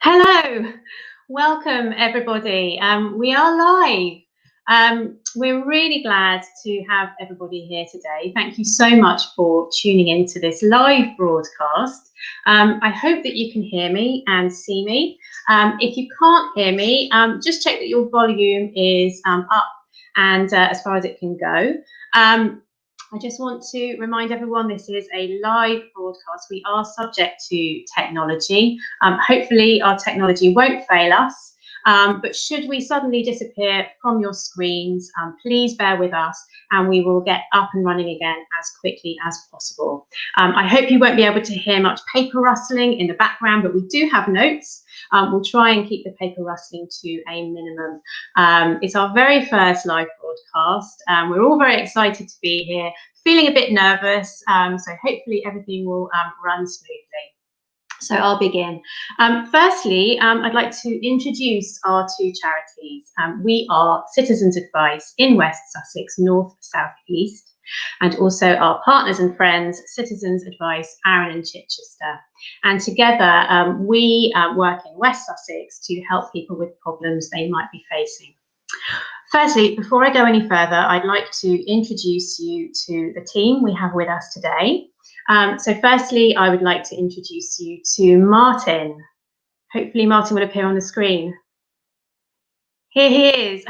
Hello, welcome everybody. We are live. We're really glad to have everybody here today. Thank you so much for tuning into this live broadcast. I hope that you can hear me and see me. If you can't hear me, just check that your volume is up and as far as it can go. I just want to remind everyone this is a live broadcast. We are subject to technology. Hopefully our technology won't fail us, but should we suddenly disappear from your screens, please bear with us and we will get up and running again as quickly as possible. I hope you won't be able to hear much paper rustling in the background, but we do have notes. We'll try and keep the paper rustling to a minimum. It's our very first live broadcast. We're all very excited to be here, feeling a bit nervous, so hopefully everything will run smoothly. So I'll begin. Firstly, I'd like to introduce our two charities. We are Citizens Advice in West Sussex, North, South, East, and also our partners and friends, Citizens Advice, Arun and Chichester. And together we work in West Sussex to help people with problems they might be facing. Firstly, before I go any further, I'd like to introduce you to the team we have with us today. So firstly, I would like to introduce you to Martin. Hopefully Martin will appear on the screen. Here he is.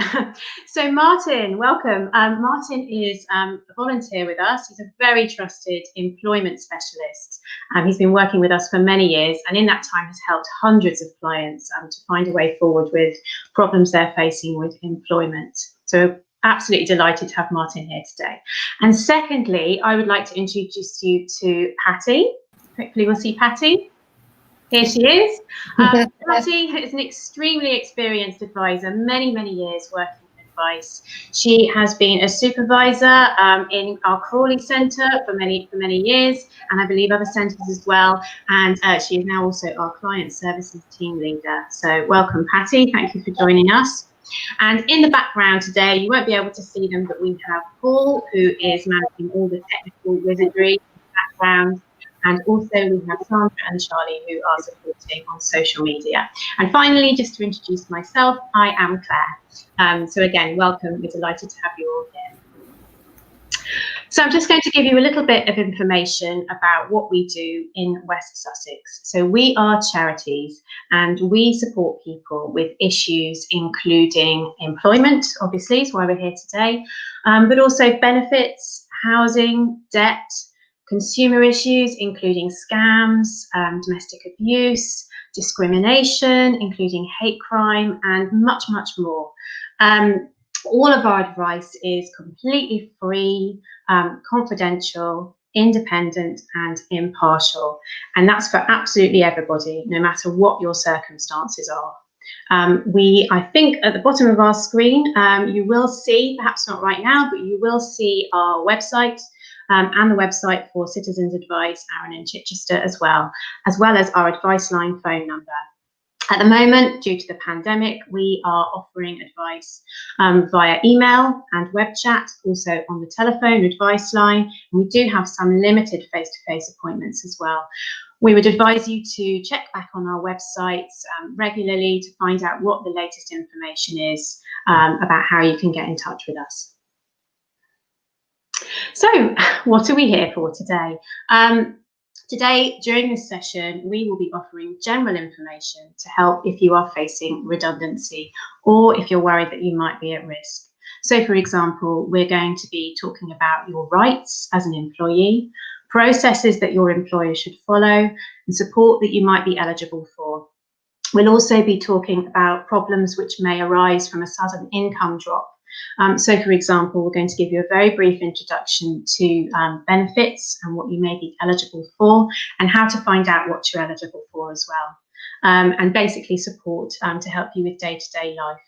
So Martin, welcome. Martin is a volunteer with us. He's a very trusted employment specialist. He's been working with us for many years and in that time has helped hundreds of clients to find a way forward with problems they're facing with employment. So absolutely delighted to have Martin here today. And secondly, I would like to introduce you to Patty. Hopefully we'll see Patty. Here she is. Patty is an extremely experienced advisor, many years working in advice. She has been a supervisor in our Crawley Centre for many years, and I believe other centres as well. And she is now also our client services team leader. So welcome, Patty. Thank you for joining us. And in the background today, you won't be able to see them, but we have Paul, who is managing all the technical wizardry in the background. And also we have Sandra and Charlie who are supporting on social media. And finally, just to introduce myself, I am Claire. So again, welcome. We're delighted to have you all here. So I'm just going to give you a little bit of information about what we do in West Sussex. So we are charities and we support people with issues including employment, obviously, is why we're here today, but also benefits, housing, debt, consumer issues, including scams, domestic abuse, discrimination, including hate crime, and much more. All of our advice is completely free, confidential, independent, and impartial. And that's for absolutely everybody, no matter what your circumstances are. I think at the bottom of our screen, you will see, perhaps not right now, but you will see our website, and the website for Citizens Advice, Arun and Chichester as well as our advice line phone number. At the moment, due to the pandemic, we are offering advice via email and web chat, also on the telephone advice line, and we do have some limited face-to-face appointments as well. We would advise you to check back on our websites regularly to find out what the latest information is about how you can get in touch with us. So what are we here for today? Today, during this session, we will be offering general information to help if you are facing redundancy or if you're worried that you might be at risk. So, for example, we're going to be talking about your rights as an employee, processes that your employer should follow, and support that you might be eligible for. We'll also be talking about problems which may arise from a sudden income drop. So, for example, we're going to give you a very brief introduction to benefits and what you may be eligible for and how to find out what you're eligible for as well, and basically support to help you with day-to-day life.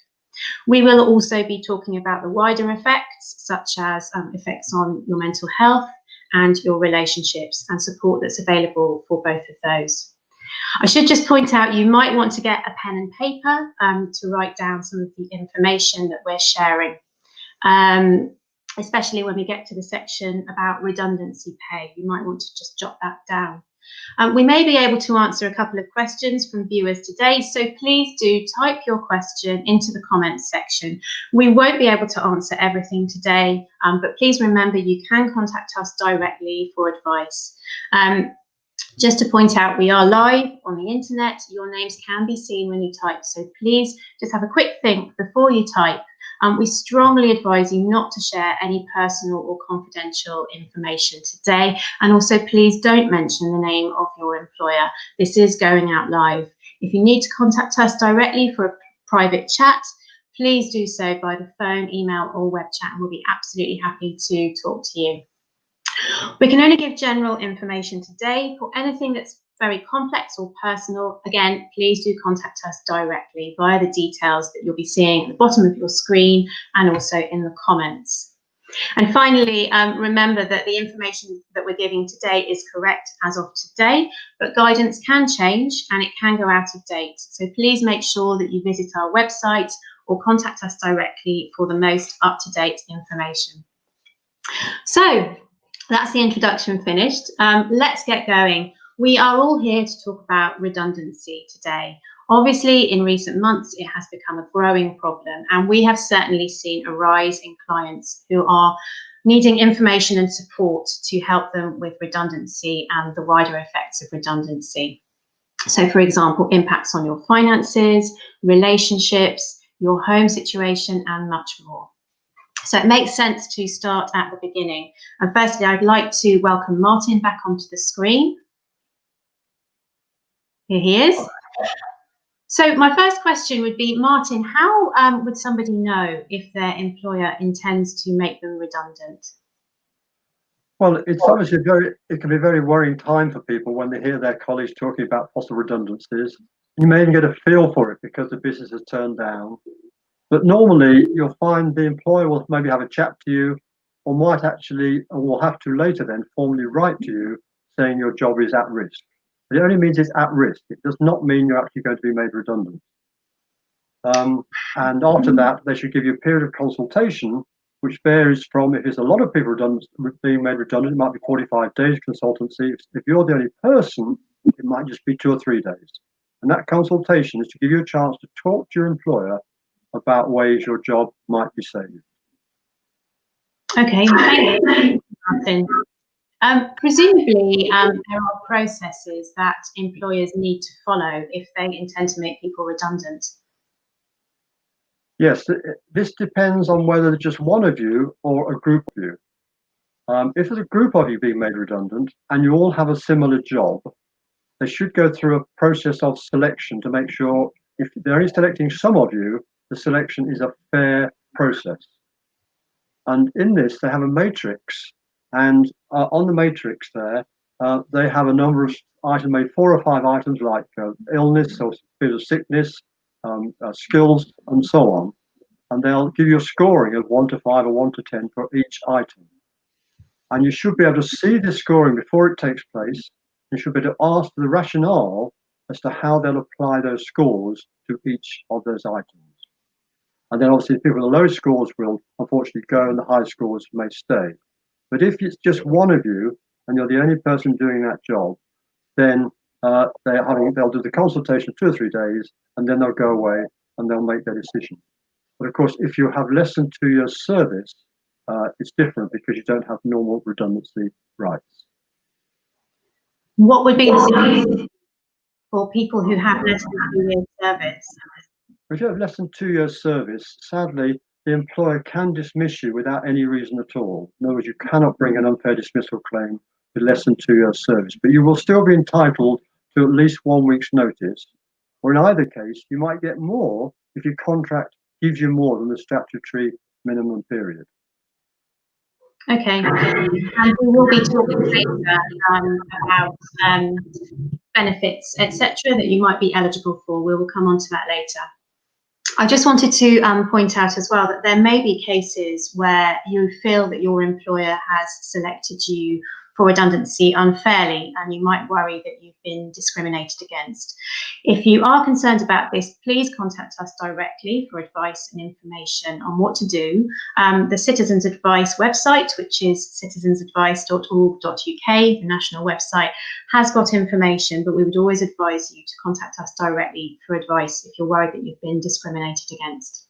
We will also be talking about the wider effects, such as effects on your mental health and your relationships, and support that's available for both of those. I should just point out you might want to get a pen and paper to write down some of the information that we're sharing, especially when we get to the section about redundancy pay. You might want to just jot that down. We may be able to answer a couple of questions from viewers today, so please do type your question into the comments section. We won't be able to answer everything today, but please remember you can contact us directly for advice. Just to point out, we are live on the internet. Your names can be seen when you type, so please just have a quick think before you type. We strongly advise you not to share any personal or confidential information today, and also please don't mention the name of your employer. This is going out live. If you need to contact us directly for a private chat, please do so by the phone, email or web chat, and we'll be absolutely happy to talk to you. We can only give general information today. For anything that's very complex or personal, again, please do contact us directly via the details that you'll be seeing at the bottom of your screen and also in the comments. And finally, remember that the information that we're giving today is correct as of today, but guidance can change and it can go out of date. So please make sure that you visit our website or contact us directly for the most up-to-date information. So that's the introduction finished. Let's get going. We are all here to talk about redundancy today. Obviously, in recent months, it has become a growing problem, and we have certainly seen a rise in clients who are needing information and support to help them with redundancy and the wider effects of redundancy. So, for example, impacts on your finances, relationships, your home situation, and much more. So it makes sense to start at the beginning. And firstly, I'd like to welcome Martin back onto the screen. Here he is. So my first question would be, Martin, how would somebody know if their employer intends to make them redundant? Well, it's obviously it can be a very worrying time for people when they hear their colleagues talking about possible redundancies. You may even get a feel for it because the business has turned down. But normally you'll find the employer will maybe have a chat to you, or might actually, or will have to later then formally write to you saying your job is at risk. It only means it's at risk. It does not mean you're actually going to be made redundant. And after that, they should give you a period of consultation, which varies from, if it's a lot of people being made redundant, it might be 45 days consultancy. If you're the only person, it might just be 2 or 3 days. And that consultation is to give you a chance to talk to your employer about ways your job might be saved. Okay, thank you, Martin. Presumably, there are processes that employers need to follow if they intend to make people redundant. Yes, this depends on whether it's just one of you or a group of you. If there's a group of you being made redundant and you all have a similar job, they should go through a process of selection to make sure if they're only selecting some of you, the selection is a fair process. And in this, they have a matrix, and on the matrix there, they have a number of items, maybe 4 or 5 items like illness or bit of sickness, skills, and so on. And they'll give you a scoring of 1 to 5 or 1 to 10 for each item. And you should be able to see the scoring before it takes place. You should be able to ask the rationale as to how they'll apply those scores to each of those items. And then obviously people with the low scores will unfortunately go and the high scores may stay. But if it's just one of you and you're the only person doing that job, then they'll do the consultation 2 or 3 days, and then they'll go away and they'll make their decision. But of course, if you have less than 2 years service, it's different because you don't have normal redundancy rights. What would be the solution for people who have less than 2 years service? If you have less than 2 years service, sadly, the employer can dismiss you without any reason at all. In other words, you cannot bring an unfair dismissal claim with less than 2 years service, but you will still be entitled to at least 1 week's notice. Or in either case, you might get more if your contract gives you more than the statutory minimum period. Okay, and we will be talking later about benefits, etc., that you might be eligible for. We will come on to that later. I just wanted to point out as well that there may be cases where you feel that your employer has selected you for redundancy unfairly, and you might worry that you've been discriminated against. If you are concerned about this, please contact us directly for advice and information on what to do. The Citizens Advice website, which is citizensadvice.org.uk, the national website, has got information, but we would always advise you to contact us directly for advice if you're worried that you've been discriminated against.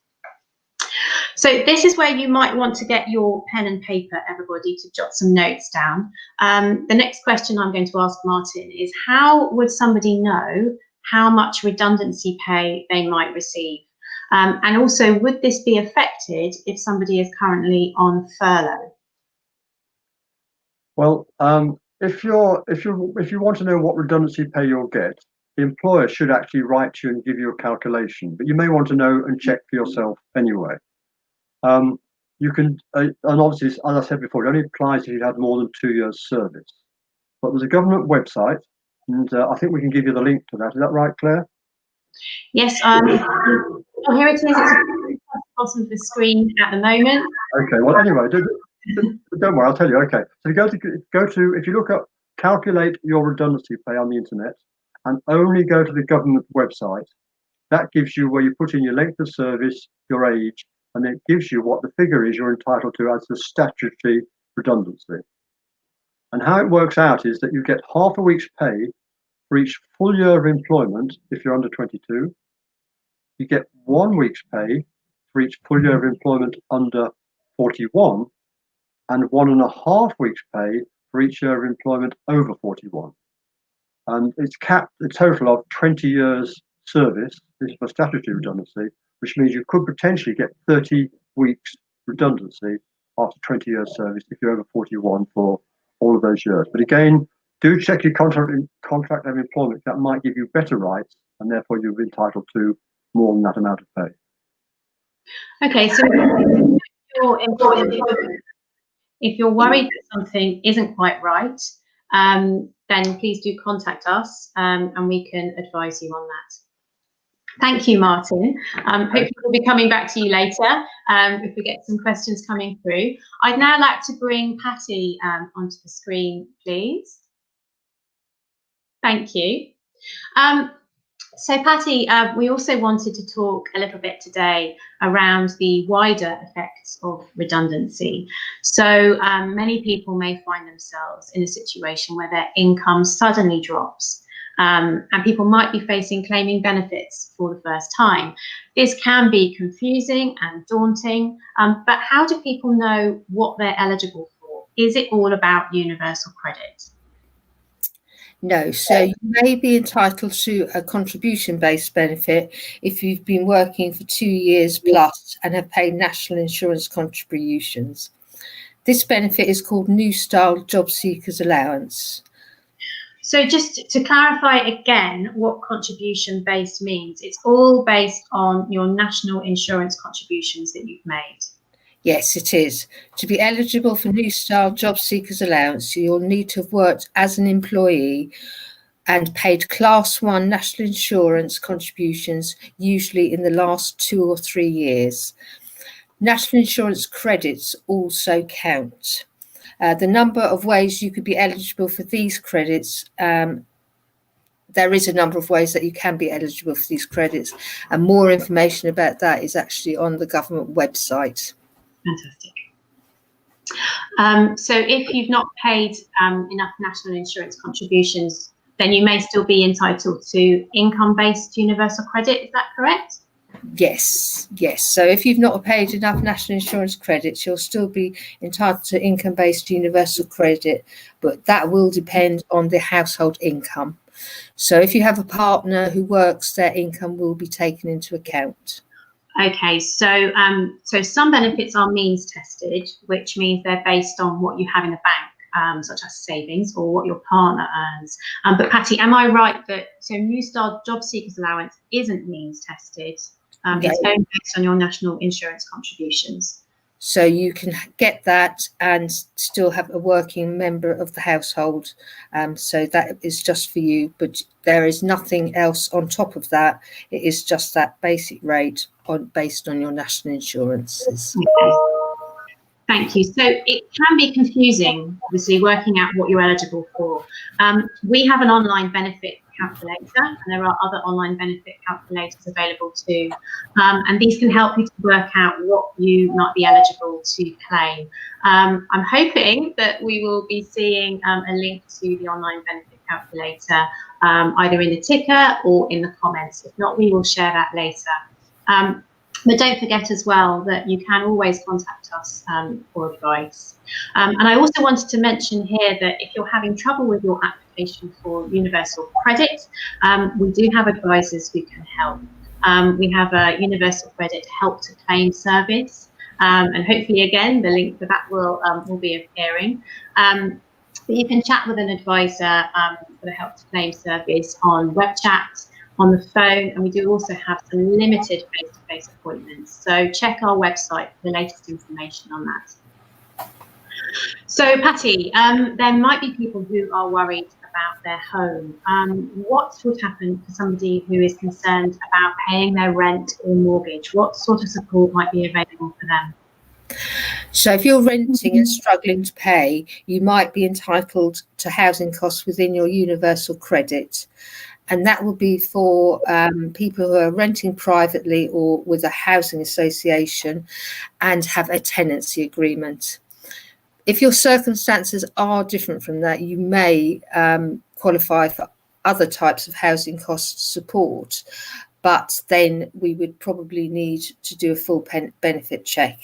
So this is where you might want to get your pen and paper, everybody, to jot some notes down. The next question I'm going to ask Martin is, how would somebody know how much redundancy pay they might receive? And also, would this be affected if somebody is currently on furlough? Well, if you want to know what redundancy pay you'll get, the employer should actually write to you and give you a calculation, but you may want to know and check for yourself anyway. You can, and obviously, as I said before, it only applies if you've had more than 2 years service. But there's a government website, and I think we can give you the link to that. Is that right, Claire? Yes. Oh, here it is. It's at the bottom of the screen at the moment. Okay. Well, anyway, don't worry. I'll tell you. Okay. So if you look up calculate your redundancy pay on the internet, and only go to the government website, that gives you where you put in your length of service, your age, and it gives you what the figure is you're entitled to as the statutory redundancy. And how it works out is that you get half a week's pay for each full year of employment if you're under 22. You get 1 week's pay for each full year of employment under 41, and 1.5 weeks' pay for each year of employment over 41. And it's capped a total of 20 years service. This is for statutory redundancy, which means you could potentially get 30 weeks redundancy after 20 years service if you're over 41 for all of those years. But again, do check your contract of employment. That might give you better rights, and therefore you'll be entitled to more than that amount of pay. Okay, so if you're worried that something isn't quite right, then please do contact us, and we can advise you on that. Thank you, Martin. Hopefully we'll be coming back to you later if we get some questions coming through. I'd now like to bring Patty onto the screen, please. Thank you. So Patty, we also wanted to talk a little bit today around the wider effects of redundancy. So many people may find themselves in a situation where their income suddenly drops, and people might be claiming benefits for the first time. This can be confusing and daunting, but how do people know what they're eligible for? Is it all about universal credit? No, so you may be entitled to a contribution-based benefit if you've been working for 2 years plus and have paid national insurance contributions. This benefit is called New Style Job Seekers Allowance. So just to clarify again what contribution-based means, it's all based on your national insurance contributions that you've made. Yes, it is. To be eligible for New Style Job Seekers Allowance, you'll need to have worked as an employee and paid Class 1 national insurance contributions, usually in the last 2 or 3 years. National insurance credits also count. The number of ways you could be eligible for these credits, there is a number of ways that you can be eligible for these credits, and more information about that is actually on the government website. Fantastic. So if you've not paid enough national insurance contributions, then you may still be entitled to income-based universal credit. Is that correct? Yes. So if you've not paid enough national insurance credits, you'll still be entitled to income-based universal credit, but that will depend on the household income. So if you have a partner who works, their income will be taken into account. Okay, so some benefits are means tested, which means they're based on what you have in the bank, such as savings, or what your partner earns. But Patty, am I right that New Style Job Seekers Allowance isn't means tested? It's only based on your national insurance contributions. So you can get that and still have a working member of the household. So that is just for you, but there is nothing else on top of that. It is just that basic rate based on your national insurances. Okay. Thank you. So it can be confusing, obviously, working out what you're eligible for. We have an online benefit calculator, and there are other online benefit calculators available too. And these can help you to work out what you might be eligible to claim. I'm hoping that we will be seeing a link to the online benefit calculator either in the ticker or in the comments. If not, we will share that later. But don't forget as well that you can always contact us for advice. And I also wanted to mention here that if you're having trouble with your application for universal credit, we do have advisors who can help. We have a universal credit help to claim service, and hopefully again the link for that will be appearing. But you can chat with an advisor for the help to claim service on web chat, on the phone, and we do also have some limited face-to-face appointments. So check our website for the latest information on that. So Patty, there might be people who are worried about their home. What would happen for somebody who is concerned about paying their rent or mortgage? What sort of support might be available for them? So if you're renting and struggling to pay, you might be entitled to housing costs within your universal credit. And that will be for people who are renting privately or with a housing association and have a tenancy agreement. If your circumstances are different from that, you may qualify for other types of housing cost support, but then we would probably need to do a full benefit check.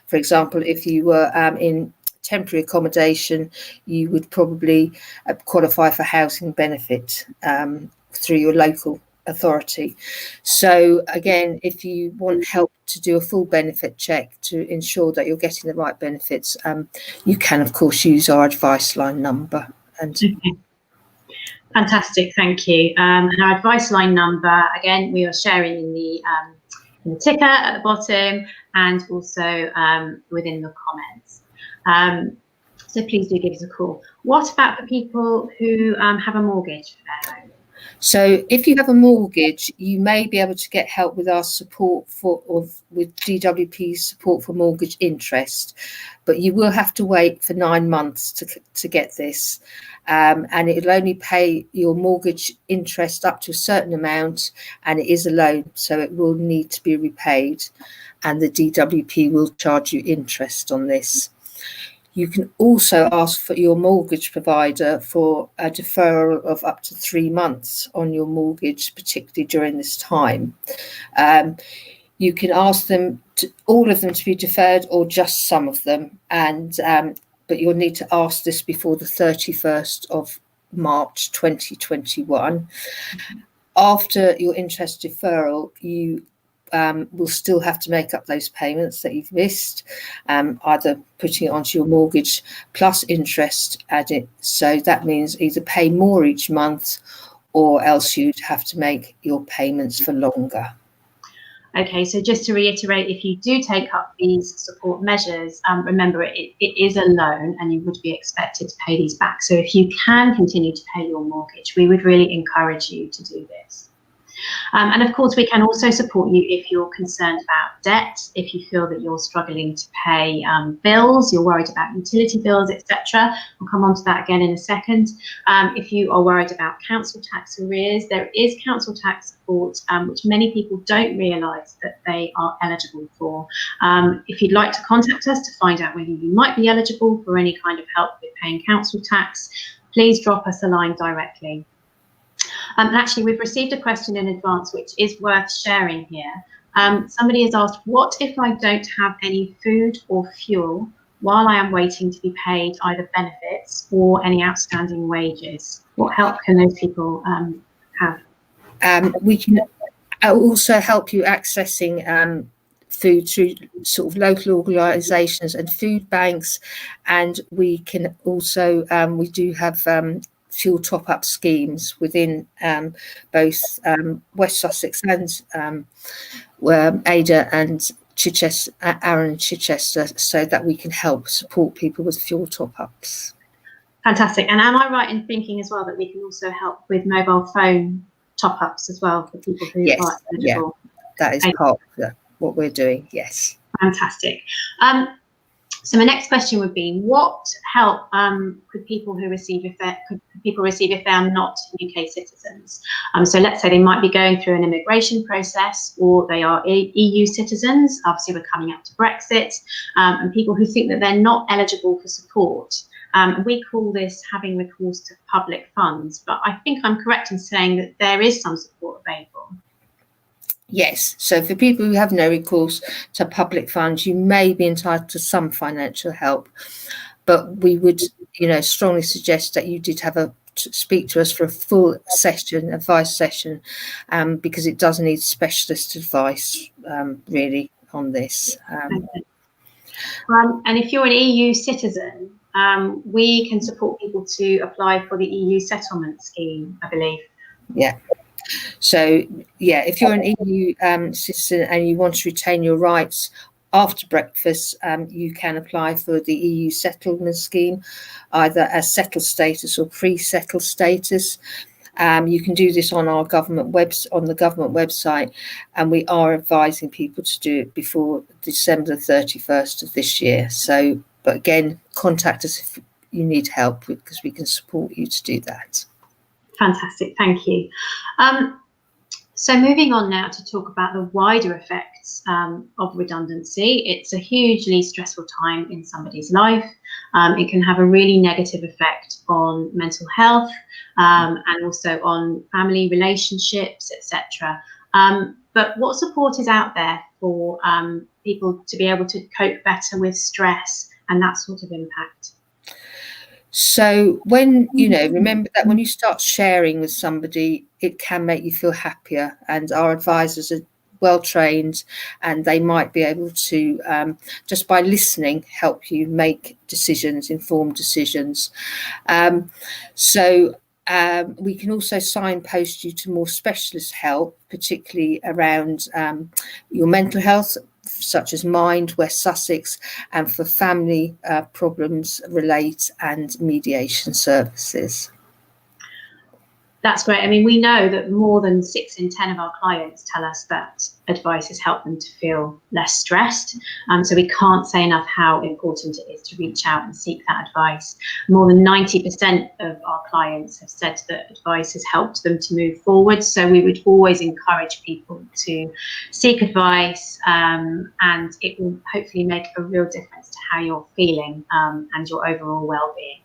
For example, if you were in temporary accommodation, you would probably qualify for housing benefit through your local authority. So again, if you want help to do a full benefit check to ensure that you're getting the right benefits, you can of course use our advice line number. And okay. Fantastic, thank you. And our advice line number, again, we are sharing in the ticker at the bottom and also within the comments. So please do give us a call. What about for people who have a mortgage for their home? So if you have a mortgage, you may be able to get help with our support with DWP's support for mortgage interest, but you will have to wait for 9 months to get this. And it will only pay your mortgage interest up to a certain amount, and it is a loan, so it will need to be repaid, and the DWP will charge you interest on this. You can also ask for your mortgage provider for a deferral of up to 3 months on your mortgage, particularly during this time. You can ask them all of them to be deferred or just some of them, and but you'll need to ask this before the 31st of March 2021. After your interest deferral, you will still have to make up those payments that you've missed, either putting it onto your mortgage plus interest added. So that means either pay more each month or else you'd have to make your payments for longer. Okay, so just to reiterate, if you do take up these support measures, remember it is a loan and you would be expected to pay these back. So if you can continue to pay your mortgage, we would really encourage you to do this. And of course, we can also support you if you're concerned about debt, if you feel that you're struggling to pay bills, you're worried about utility bills, etc. We'll come on to that again in a second. If you are worried about council tax arrears, there is council tax support, which many people don't realise that they are eligible for. If you'd like to contact us to find out whether you might be eligible for any kind of help with paying council tax, please drop us a line directly. And actually, we've received a question in advance, which is worth sharing here. Somebody has asked, what if I don't have any food or fuel while I am waiting to be paid either benefits or any outstanding wages? What help can those people have? We can also help you accessing food through sort of local organisations and food banks, and we can also we do have fuel top-up schemes within both West Sussex and Ada and Chichester, Arun and Chichester, so that we can help support people with fuel top-ups. Fantastic. And am I right in thinking as well that we can also help with mobile phone top-ups as well for people who are eligible? Yeah, that is part of what we're doing, yes. Fantastic. So my next question would be, what help could people receive if they are not UK citizens? So let's say they might be going through an immigration process, or they are EU citizens. Obviously, we're coming up to Brexit, and people who think that they're not eligible for support. We call this having recourse to public funds, but I think I'm correct in saying that there is some support available. Yes, so for people who have no recourse to public funds, you may be entitled to some financial help, but we would, strongly suggest that you did have speak to us for a full session, advice session, because it does need specialist advice, really, on this. And if you're an EU citizen, we can support people to apply for the EU settlement scheme, I believe. Yeah. So, yeah, if you're an EU citizen and you want to retain your rights after breakfast, you can apply for the EU settlement scheme, either as settled status or pre-settled status. You can do this on our government website, and we are advising people to do it before December 31st of this year. So, but again, contact us if you need help, because we can support you to do that. Fantastic, thank you. So moving on now to talk about the wider effects of redundancy. It's a hugely stressful time in somebody's life. It can have a really negative effect on mental health and also on family relationships, etc. But what support is out there for people to be able to cope better with stress and that sort of impact? So when, remember that when you start sharing with somebody, it can make you feel happier, and our advisors are well trained, and they might be able to, just by listening, help you make informed decisions. We can also signpost you to more specialist help, particularly around your mental health, such as Mind, West Sussex, and for family problems, Relate, and mediation services. That's great. I mean, we know that more than 6 in 10 of our clients tell us that advice has helped them to feel less stressed. So we can't say enough how important it is to reach out and seek that advice. More than 90% of our clients have said that advice has helped them to move forward. So we would always encourage people to seek advice, and it will hopefully make a real difference to how you're feeling and your overall well-being.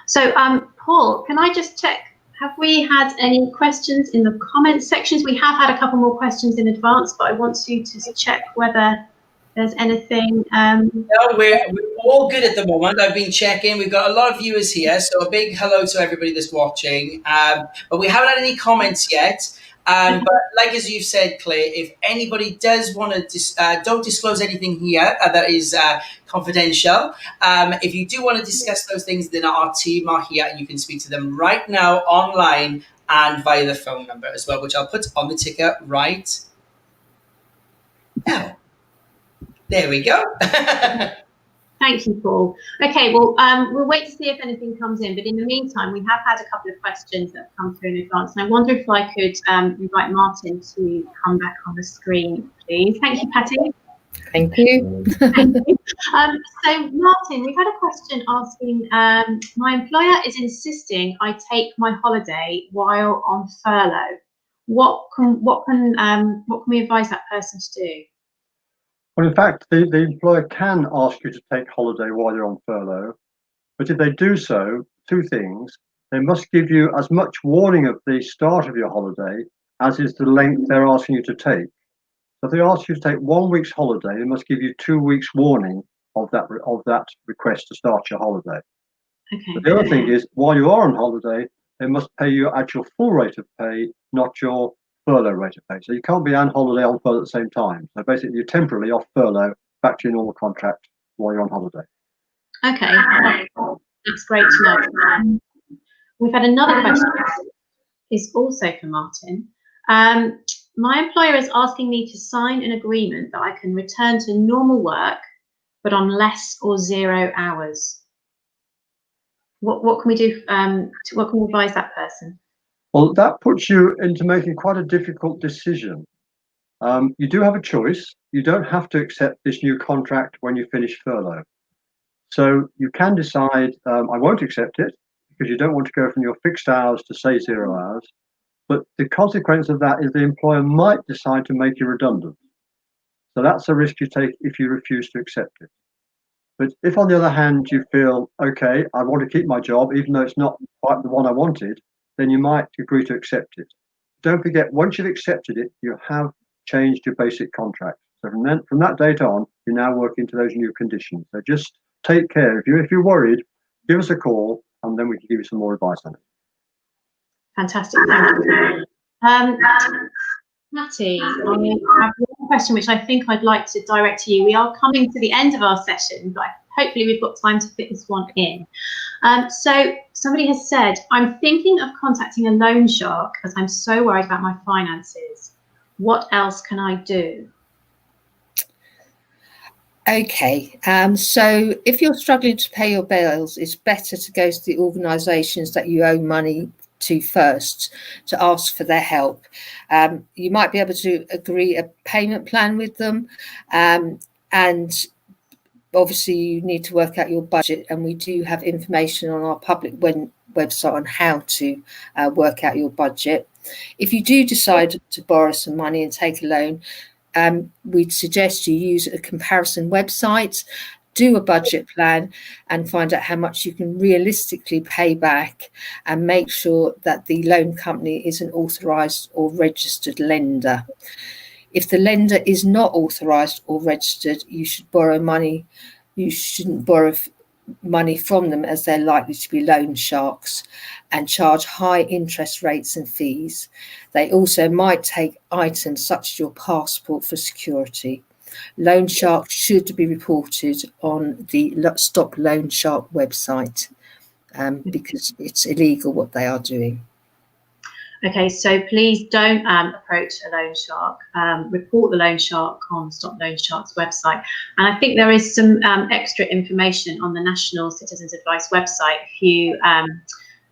So, Paul, can I just check? Have we had any questions in the comments sections? We have had a couple more questions in advance, but I want you to check whether there's anything. No, we're all good at the moment. I've been checking. We've got a lot of viewers here, so a big hello to everybody that's watching. But we haven't had any comments yet. But like as you've said, Claire, if anybody does want to, don't disclose anything here that is confidential. If you do want to discuss those things, then our team are here and you can speak to them right now online and via the phone number as well, which I'll put on the ticker right now. There we go. Thank you, Paul. Okay, well, we'll wait to see if anything comes in, but in the meantime, we have had a couple of questions that have come through in advance, and I wonder if I could invite Martin to come back on the screen, please. Thank you, Patty. Thank you. Thank you. So, Martin, we've had a question asking, my employer is insisting I take my holiday while on furlough. What can we advise that person to do? Well, in fact, the employer can ask you to take holiday while you're on furlough, but if they do so, 2 things. They must give you as much warning at the start of your holiday as is the length they're asking you to take. So if they ask you to take 1 week's holiday, they must give you 2 weeks warning of that request to start your holiday. Okay. But the other thing is, while you are on holiday, they must pay you at your full rate of pay, not your furlough rate of pay. So you can't be on holiday on furlough at the same time. So basically you're temporarily off furlough back to your normal contract while you're on holiday. Okay, that's great to know. We've had another question. Is also for Martin. My employer is asking me to sign an agreement that I can return to normal work, but on less or 0 hours. What can we do? What can we advise that person? Well, that puts you into making quite a difficult decision. You do have a choice. You don't have to accept this new contract when you finish furlough. So you can decide, I won't accept it, because you don't want to go from your fixed hours to say 0 hours. But the consequence of that is the employer might decide to make you redundant. So that's a risk you take if you refuse to accept it. But if, on the other hand, you feel, okay, I want to keep my job, even though it's not quite the one I wanted, then you might agree to accept it. Don't forget, once you've accepted it, you have changed your basic contract. So from that date on, you now work into those new conditions. So just take care. If you're worried, give us a call, and then we can give you some more advice on it. Fantastic. Thank you. Matty, I have one question which I think I'd like to direct to you. We are coming to the end of our session, but hopefully we've got time to fit this one in. So somebody has said, I'm thinking of contacting a loan shark as I'm so worried about my finances. What else can I do? Okay, so if you're struggling to pay your bills, it's better to go to the organisations that you owe money to first to ask for their help. You might be able to agree a payment plan with them, and obviously you need to work out your budget, and we do have information on our public website on how to work out your budget. If you do decide to borrow some money and take a loan, we'd suggest you use a comparison website, do a budget plan, and find out how much you can realistically pay back, and make sure that the loan company is an authorised or registered lender. If the lender is not authorised or registered, you should borrow money. You shouldn't borrow money from them, as they're likely to be loan sharks and charge high interest rates and fees. They also might take items such as your passport for security. Loan sharks should be reported on the Stop Loan Shark website, because it's illegal what they are doing. Okay, so please don't approach a loan shark. Report the loan shark on Stop Loan Shark's website. And I think there is some extra information on the National Citizens Advice website. If you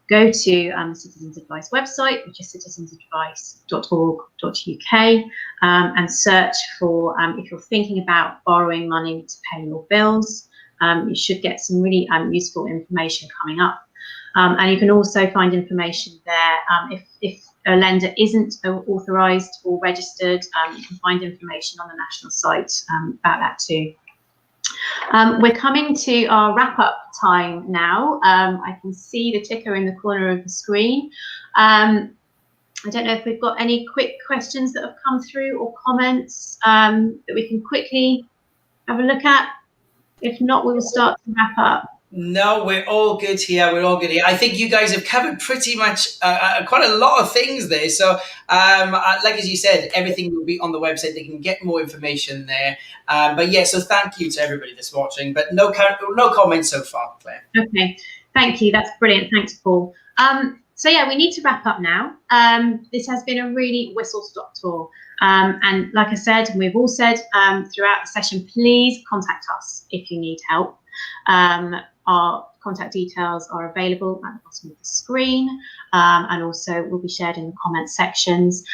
go to the Citizens Advice website, which is citizensadvice.org.uk, and search for, if you're thinking about borrowing money to pay your bills, you should get some really useful information coming up. And you can also find information there. If a lender isn't authorised or registered, you can find information on the national site about that too. We're coming to our wrap-up time now. I can see the ticker in the corner of the screen. I don't know if we've got any quick questions that have come through or comments that we can quickly have a look at. If not, we will start to wrap up. No, we're all good here. We're all good here. I think you guys have covered pretty much quite a lot of things there. So, like as you said, everything will be on the website. They can get more information there. But yeah, so thank you to everybody that's watching. But no comments so far, Claire. Okay, thank you. That's brilliant. Thanks, Paul. So yeah, we need to wrap up now. This has been a really whistle-stop tour. And like I said, and we've all said throughout the session, please contact us if you need help. Our contact details are available at the bottom of the screen, and also will be shared in the comment sections.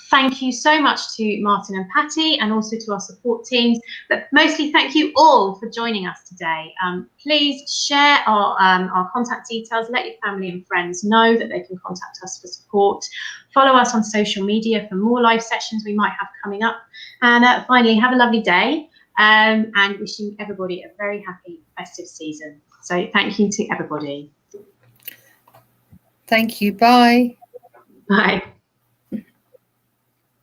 Thank you so much to Martin and Patty, and also to our support teams, but mostly thank you all for joining us today. Please share our contact details, let your family and friends know that they can contact us for support. Follow us on social media for more live sessions we might have coming up. And finally, have a lovely day. And wishing everybody a very happy festive season. So thank you to everybody. Thank you. Bye. Bye.